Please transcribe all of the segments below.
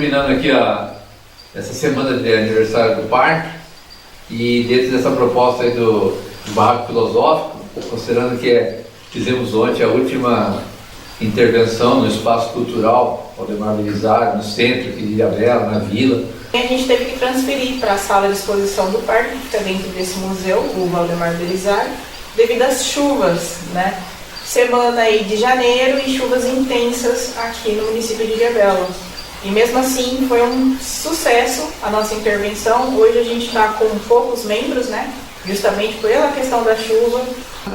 terminando aqui essa semana de aniversário do parque e dentro dessa proposta aí do barraco filosófico, considerando que fizemos ontem a última intervenção no espaço cultural Valdemar Belisário, no centro aqui de Ilhabela, na vila. A gente teve que transferir para a sala de exposição do parque, que fica dentro desse museu, o Valdemar Belisário, devido às chuvas, né? Semana aí de janeiro e chuvas intensas aqui no município de Ilhabela. E mesmo assim foi um sucesso a nossa intervenção. Hoje a gente está com poucos membros, né? Justamente pela questão da chuva.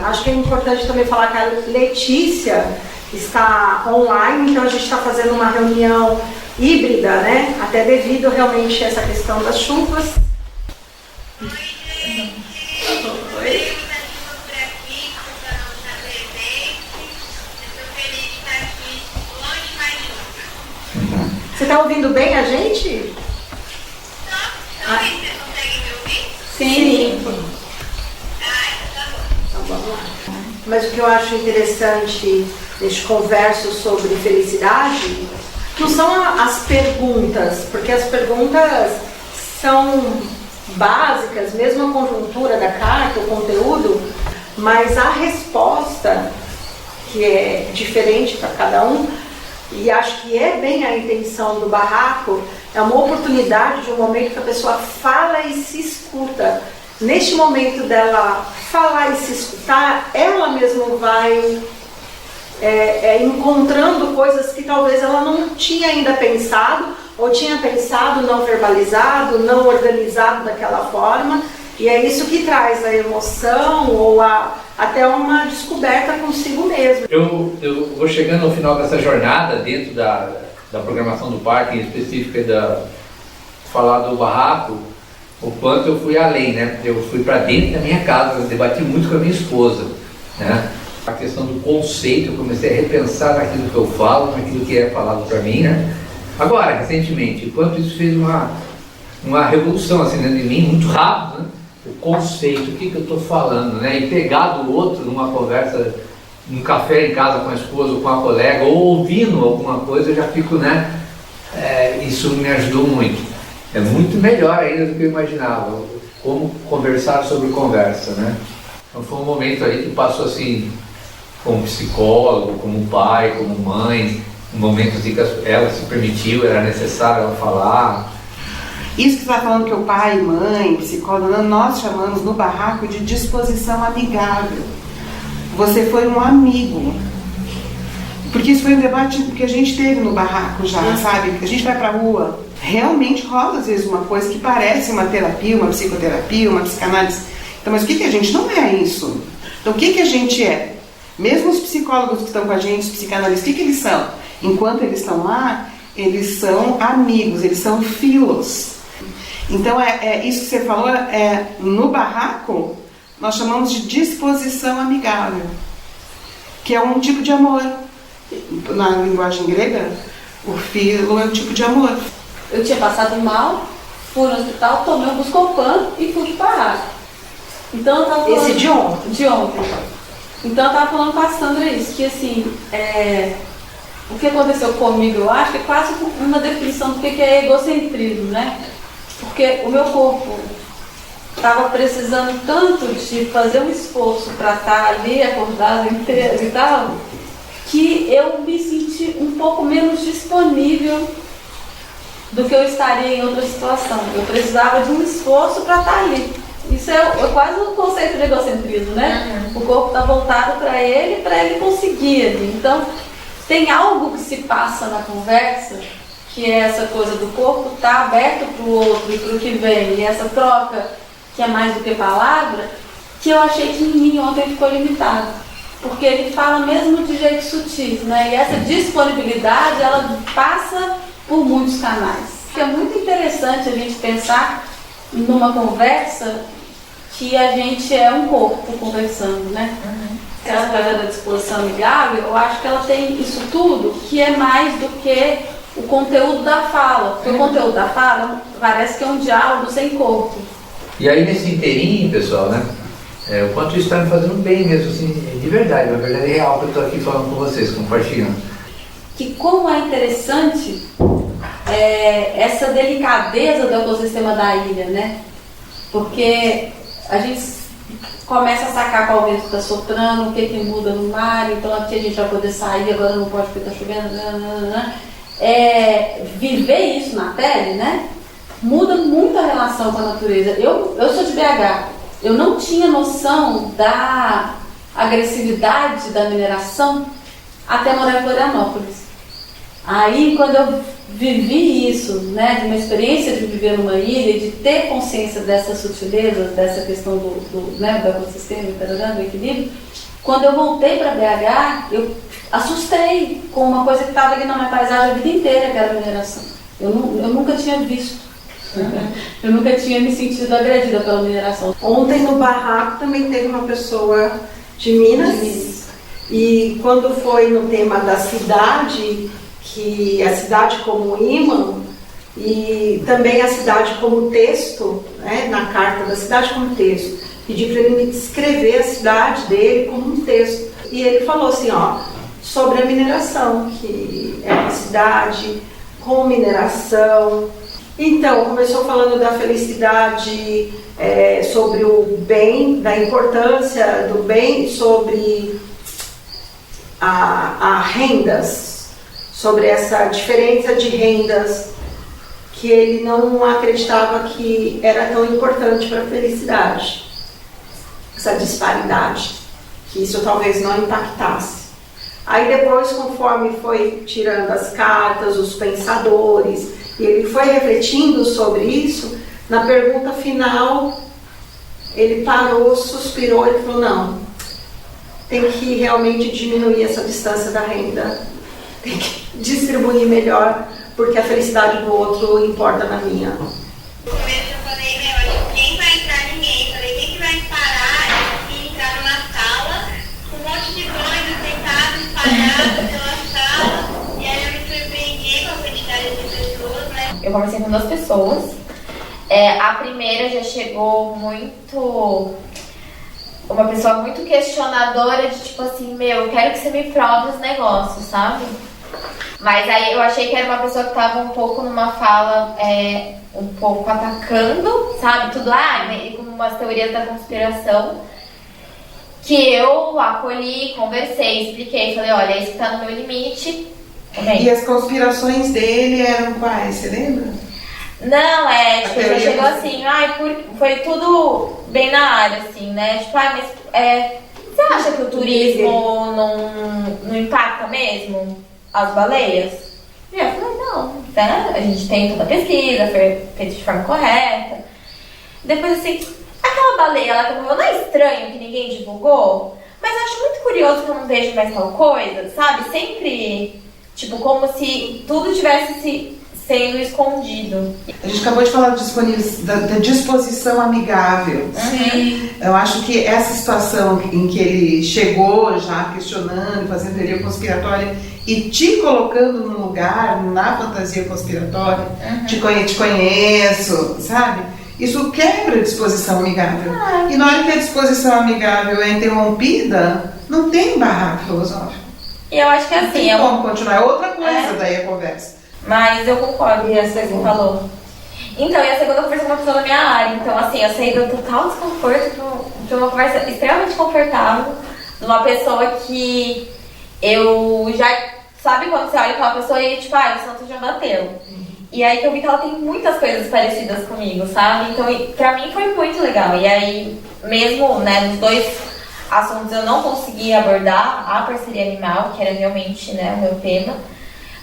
Acho que é importante também falar que a Letícia está online, então a gente está fazendo uma reunião híbrida, né? Até devido realmente a essa questão das chuvas. Oi. Você está ouvindo bem a gente? Você consegue me ouvir? Sim. Então vamos lá. Mas o que eu acho interessante neste converso sobre felicidade não são as perguntas, porque as perguntas são básicas, mesmo a conjuntura da carta, o conteúdo, mas a resposta, que é diferente para cada um, e acho que é bem a intenção do barraco, é uma oportunidade de um momento que a pessoa fala e se escuta. Neste momento dela falar e se escutar, ela mesma vai encontrando coisas que talvez ela não tinha ainda pensado, ou tinha pensado, não verbalizado, não organizado daquela forma, e é isso que traz a emoção ou até uma descoberta consigo mesmo. Eu vou chegando ao final dessa jornada, dentro da programação do parque, em específico falar do barraco, o quanto eu fui além, né? Eu fui para dentro da minha casa, debati muito com a minha esposa, né? A questão do conceito, eu comecei a repensar naquilo que eu falo, naquilo que é falado para mim, né? Agora, recentemente, enquanto isso fez uma revolução assim dentro de mim, muito rápido, né? O conceito, o que eu estou falando, né? E pegar do outro numa conversa, num café em casa com a esposa ou com a colega, ou ouvindo alguma coisa, eu já fico, né? Isso me ajudou muito. É muito melhor ainda do que eu imaginava. Como conversar sobre conversa, né? Então foi um momento aí que passou assim, como psicólogo, como pai, como mãe, um momento assim que ela se permitiu, era necessário ela falar. Isso que você está falando que o pai, mãe, psicólogo, nós chamamos no barraco de disposição amigável. Você foi um amigo. Porque isso foi um debate que a gente teve no barraco já, sabe? A gente vai pra rua, realmente rola às vezes uma coisa que parece uma terapia, uma psicoterapia, uma psicanálise. Então, mas o que a gente não é isso? Então, o que a gente é? Mesmo os psicólogos que estão com a gente, os psicanalistas, o que eles são? Enquanto eles estão lá, eles são amigos, eles são filos. Então, isso que você falou, no barraco, nós chamamos de disposição amigável, que é um tipo de amor. Na linguagem grega, o filo é um tipo de amor. Eu tinha passado mal, fui no hospital, tomei um Buscopan e fui para o barraco. Então, eu tava falando... Esse de ontem? De ontem. Então, eu estava falando com a Sandra isso, que assim, o que aconteceu comigo, eu acho que é quase uma definição do que é egocentrismo, né? Porque o meu corpo estava precisando tanto de fazer um esforço para estar ali acordada inteira e tal, que eu me senti um pouco menos disponível do que eu estaria em outra situação. Eu precisava de um esforço para estar ali. Isso é quase um conceito de egocentrismo, né? O corpo está voltado para ele conseguir ali. Então, tem algo que se passa na conversa, que é essa coisa do corpo estar aberto para o outro e para o que vem, e essa troca, que é mais do que palavra, que eu achei que em mim ontem ficou limitado. Porque ele fala mesmo de jeito sutil, né? E essa disponibilidade, ela passa por muitos canais. É muito interessante a gente pensar numa conversa que a gente é um corpo conversando, né? Essa coisa da disposição amigável, eu acho que ela tem isso tudo, que é mais do que o conteúdo da fala. Porque o conteúdo da fala parece que é um diálogo sem corpo. E aí nesse inteirinho, pessoal, né? O quanto isso está me fazendo bem mesmo, assim, de verdade, uma verdade real que eu estou aqui falando com vocês, compartilhando. Que como é interessante essa delicadeza do ecossistema da ilha, né? Porque a gente começa a sacar qual vento está soprando, o que muda no mar, então aqui a gente vai poder sair, agora não pode porque está chovendo. Viver isso na pele, né? Muda muito a relação com a natureza. Eu sou de BH, eu não tinha noção da agressividade da mineração até morar em Florianópolis. Aí, quando eu vivi isso, né, de uma experiência de viver numa ilha e de ter consciência dessas sutilezas, dessa questão do ecossistema, do equilíbrio, quando eu voltei para BH, eu assustei com uma coisa que estava ali na minha paisagem a vida inteira, que era a mineração. Eu nunca tinha visto. Eu nunca tinha me sentido agredida pela mineração. Ontem no barraco também teve uma pessoa de Minas. E quando foi no tema da cidade, que a cidade como imã e também a cidade como texto, né, na carta da cidade como texto, pedi para ele me descrever a cidade dele como um texto. E ele falou assim, sobre a mineração, que é uma cidade com mineração. Então, começou falando da felicidade, sobre o bem, da importância do bem, sobre a rendas, sobre essa diferença de rendas, que ele não acreditava que era tão importante para a felicidade, essa disparidade, que isso talvez não impactasse. Aí depois, conforme foi tirando as cartas, os pensadores, e ele foi refletindo sobre isso, na pergunta final, ele parou, suspirou e falou, não, tem que realmente diminuir essa distância da renda, tem que distribuir melhor, porque a felicidade do outro importa na minha. No começo eu falei, nem vai entrar ninguém, falei, quem que vai parar e entrar numa sala com um monte de doidos sentados, espalhados pela sala, e aí eu me surpreendi com a quantidade de pessoas, né? Eu conversei com 2 pessoas. A primeira já chegou uma pessoa muito questionadora de tipo assim, eu quero que você me prove os negócios, sabe? Mas aí eu achei que era uma pessoa que tava um pouco numa fala, um pouco atacando, sabe? Tudo, e com umas teorias da conspiração, que eu acolhi, conversei, expliquei, falei, olha, isso tá no meu limite. Okay. E as conspirações dele eram quais, você lembra? Não, tipo, ele chegou assim, foi tudo bem na área, assim, né? Tipo, mas você acha que o turismo não impacta mesmo as baleias? E eu falei, não, né? A gente tem toda a pesquisa, foi feita de forma correta. Depois, assim, aquela baleia lá que morreu, não é estranho que ninguém divulgou? Mas eu acho muito curioso que eu não vejo mais tal coisa, sabe? Sempre, tipo, como se tudo tivesse sendo escondido. A gente acabou de falar da disposição amigável. Sim. Eu acho que essa situação em que ele chegou já questionando, fazendo teoria conspiratória e te colocando num lugar, na fantasia conspiratória, te conheço, sabe? Isso quebra a disposição amigável. E na hora que a disposição amigável é interrompida, não tem barraco filosófico. E eu acho que assim... Não tem como continuar. É outra coisa daí a conversa. Mas eu concordo com o que você falou. Então, e a segunda conversa com uma pessoa da minha área. Então, assim, eu saí do total desconforto de uma conversa extremamente confortável, de uma pessoa que eu já... Sabe quando você olha pra uma pessoa e, tipo, o santo já bateu. E aí que eu vi que ela tem muitas coisas parecidas comigo, sabe? Então, pra mim foi muito legal. E aí, mesmo, né, nos 2 assuntos eu não consegui abordar a parceria animal, que era realmente, né, o meu tema.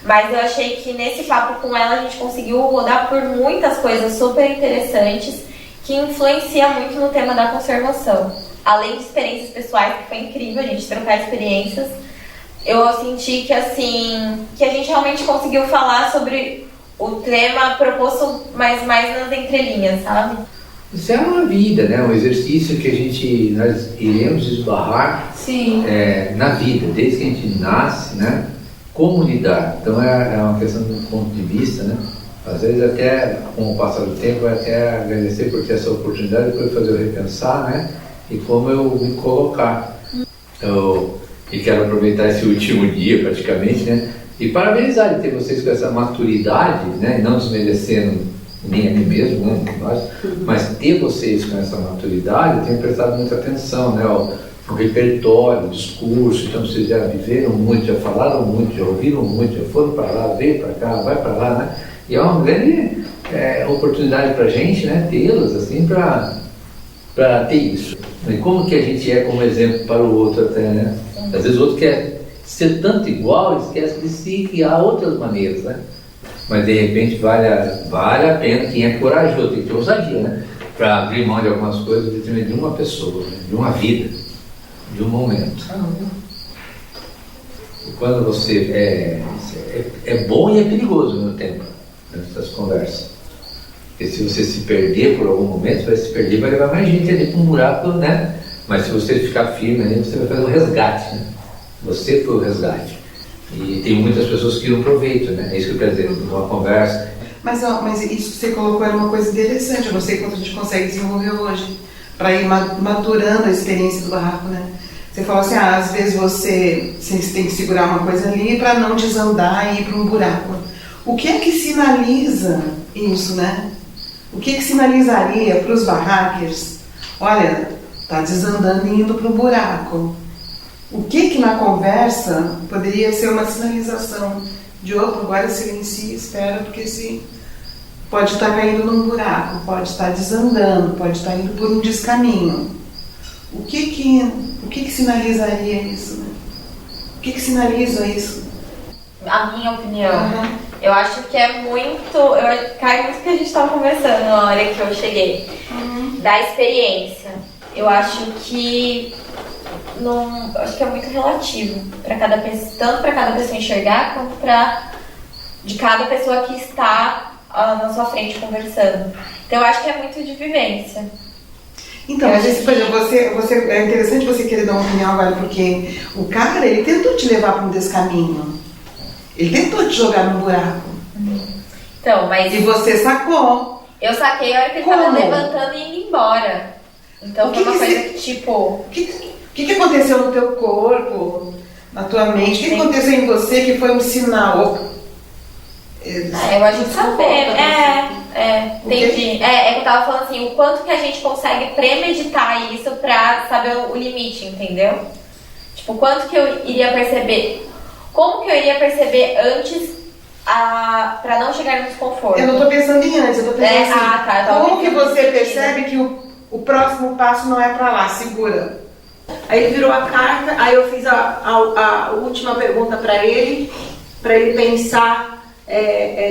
Mas eu achei que nesse papo com ela a gente conseguiu rodar por muitas coisas super interessantes que influenciam muito no tema da conservação. Além de experiências pessoais, que foi incrível a gente trocar experiências, eu senti que assim, que a gente realmente conseguiu falar sobre o tema proposto mais nas entrelinhas, sabe? Isso é uma vida, né? Um exercício que nós iremos esbarrar na vida, desde que a gente nasce, né? Como lidar? Então é uma questão de um ponto de vista, né? Às vezes até, com o passar do tempo, até agradecer por ter essa oportunidade, depois fazer eu repensar, né? E como eu me colocar. E quero aproveitar esse último dia, praticamente, né? E parabenizar de ter vocês com essa maturidade, né? Não desmerecendo nem a mim mesmo, né? Nós, mas ter vocês com essa maturidade, eu tenho prestado muita atenção, né? O repertório, o discurso, então vocês já viveram muito, já falaram muito, já ouviram muito, já foram para lá, veio para cá, vai para lá, né? E é uma grande oportunidade para a gente, né? Tê-los assim para ter isso. E como que a gente é como exemplo para o outro até, né? Às vezes o outro quer ser tanto igual, esquece de si que há outras maneiras, né? Mas de repente vale a pena, quem é corajoso, tem que ter ousadia, né? Para abrir mão de algumas coisas de uma pessoa, né? De uma vida, de um momento. E quando você é bom e é perigoso ao mesmo tempo, nessas conversas. Porque se você se perder por algum momento, você vai se perder, vai levar mais gente ali para um buraco, né? Mas se você ficar firme ali, você vai fazer um resgate, né? Você foi o resgate. E tem muitas pessoas que não aproveitam, né? É isso que eu quero dizer, numa conversa. Mas isso que você colocou era uma coisa interessante, eu não sei quanto a gente consegue desenvolver hoje, para ir maturando a experiência do barraco, né? Você falou assim, às vezes você tem que segurar uma coisa ali para não desandar e ir para um buraco. O que é que sinaliza isso, né? O que é que sinalizaria para os barrackers? Olha, está desandando e indo para um buraco. O que na conversa poderia ser uma sinalização de opa, agora silencia, espera, porque se pode estar caindo num buraco, pode estar desandando, pode estar indo por um descaminho. O que sinalizaria isso? Né? O que sinaliza isso? A minha opinião, eu acho que é muito. Cai muito que a gente estava conversando na hora que eu cheguei, da experiência. Eu acho que acho que é muito relativo para cada pessoa, tanto para cada pessoa enxergar quanto de cada pessoa que está na sua frente conversando. Então eu acho que é muito de vivência. Então, por exemplo, é interessante você querer dar uma opinião agora, porque o cara, ele tentou te levar para um descaminho. Ele tentou te jogar num buraco. Então, mas... E você sacou. Eu saquei a hora que ele estava levantando e indo embora. Então foi uma coisa que tipo... O que aconteceu no teu corpo, na tua mente? O que aconteceu em você que foi um sinal? Eu acho que saber. Entendi. É que eu tava falando assim, o quanto que a gente consegue premeditar isso pra saber o limite, entendeu? Tipo, quanto que eu iria perceber? Como que eu iria perceber antes pra não chegar no desconforto? Eu não tô pensando em antes, eu tô pensando assim. Como que você percebe que o próximo passo não é pra lá? Segura. Aí ele virou a carta, aí eu fiz a última pergunta para ele pensar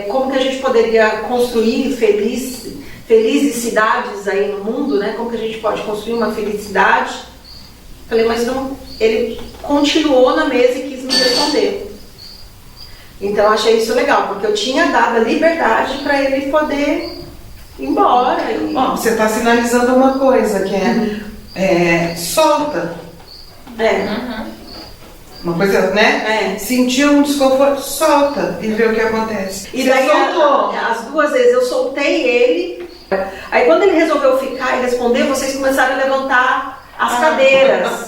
como que a gente poderia construir felizes cidades aí no mundo, né? Como que a gente pode construir uma felicidade? Falei, mas não, ele continuou na mesa e quis me responder. Então eu achei isso legal, porque eu tinha dado a liberdade para ele poder ir embora. Bom, você está sinalizando uma coisa que solta. Uma coisa, né? Sentiu um desconforto, solta e vê o que acontece. E daí, as duas vezes eu soltei ele. Aí quando ele resolveu ficar e responder, vocês começaram a levantar as cadeiras.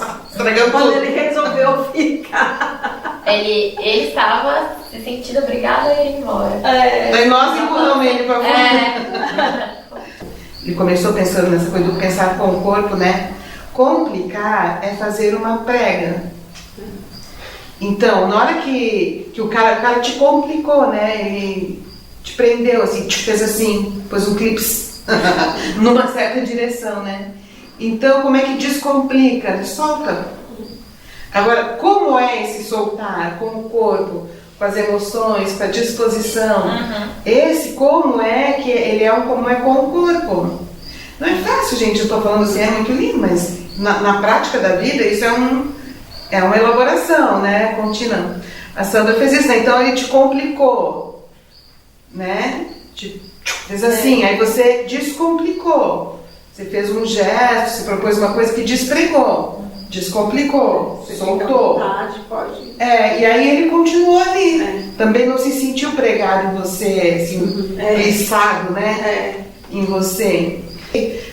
Quando ele resolveu ficar. Ele estava se sentindo obrigado a ir embora. Daí nós empurramos ele para fora. Ele começou pensando nessa coisa do pensar com o corpo, né? Complicar é fazer uma prega. Então, na hora que o cara te complicou, né? Ele te prendeu, assim, te fez assim, pôs um clips numa certa direção, né? Então, como é que descomplica? Ele solta. Agora, como é esse soltar com o corpo, com as emoções, com a disposição? Esse como é que ele é como é com o corpo. Não é fácil, gente, eu estou falando assim, é muito lindo, mas na prática da vida isso é uma elaboração, né, contínua. A Sandra fez isso, né? Então ele te complicou, né? Fez assim, aí você descomplicou. Você fez um gesto, você propôs uma coisa que despregou, descomplicou, você soltou. Vontade, pode. E aí ele continuou ali. Também não se sentiu pregado em você, assim, prensado, né? Em você.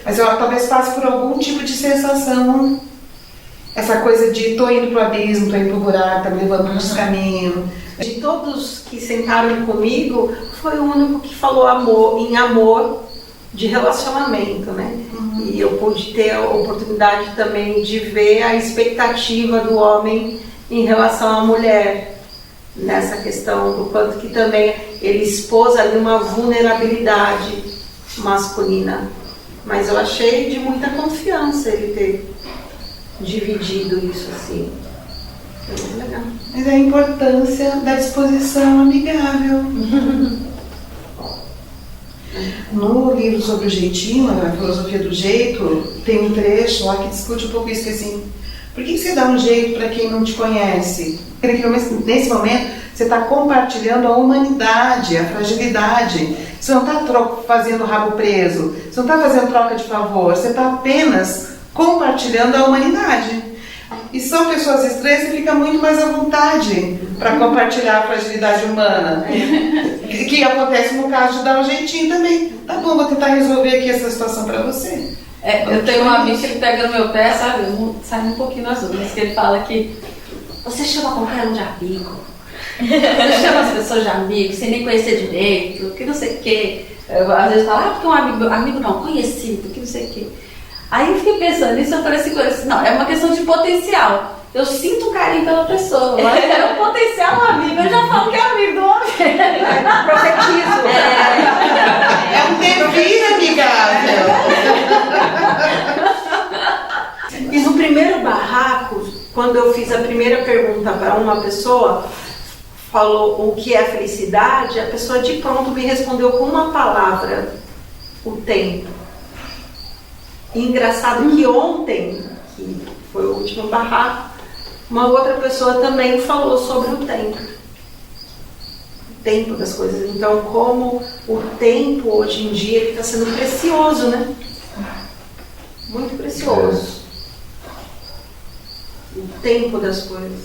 Mas talvez passe por algum tipo de sensação, essa coisa de tô indo pro abismo, tô indo pro buraco, tá me levando pro descaminho, De todos que sentaram comigo, foi o único que falou em amor de relacionamento, né? E eu pude ter a oportunidade também de ver a expectativa do homem em relação à mulher, nessa questão do quanto que também ele expôs ali uma vulnerabilidade masculina. Mas eu achei de muita confiança ele ter dividido isso assim. Foi muito legal. Mas é a importância da disposição amigável. No livro sobre o jeitinho, a filosofia do jeito, tem um trecho lá que discute um pouco isso, que assim, por que você dá um jeito para quem não te conhece? Porque nesse momento você está compartilhando a humanidade, a fragilidade. Você não está fazendo rabo preso, você não está fazendo troca de favor, você está apenas compartilhando a humanidade. E são pessoas estranhas, você fica muito mais à vontade para compartilhar a fragilidade humana. Que acontece no caso de dar um jeitinho também. Tá bom, vou tentar resolver aqui essa situação para você. Eu tenho um amigo que ele pega no meu pé, sabe? Sai um pouquinho nas unhas, que ele fala que você chama qualquer um de amigo. Você chama as pessoas de amigo, sem nem conhecer direito, que não sei o quê. Eu, às vezes falo, porque um amigo não, conhecido, que não sei o quê. Aí eu fiquei pensando nisso, eu falei assim, não, é uma questão de potencial. Eu sinto um carinho pela pessoa, mas é um potencial amigo, eu já falo que é amigo do homem. Profetizo. É um devir amigável. E no primeiro barraco, quando eu fiz a primeira pergunta para uma pessoa, falou o que é felicidade, a pessoa de pronto me respondeu com uma palavra: o tempo. E engraçado que ontem, que foi o último barraco, uma outra pessoa também falou sobre o tempo. O tempo das coisas. Então, como o tempo hoje em dia está sendo precioso, né? Muito precioso. O tempo das coisas.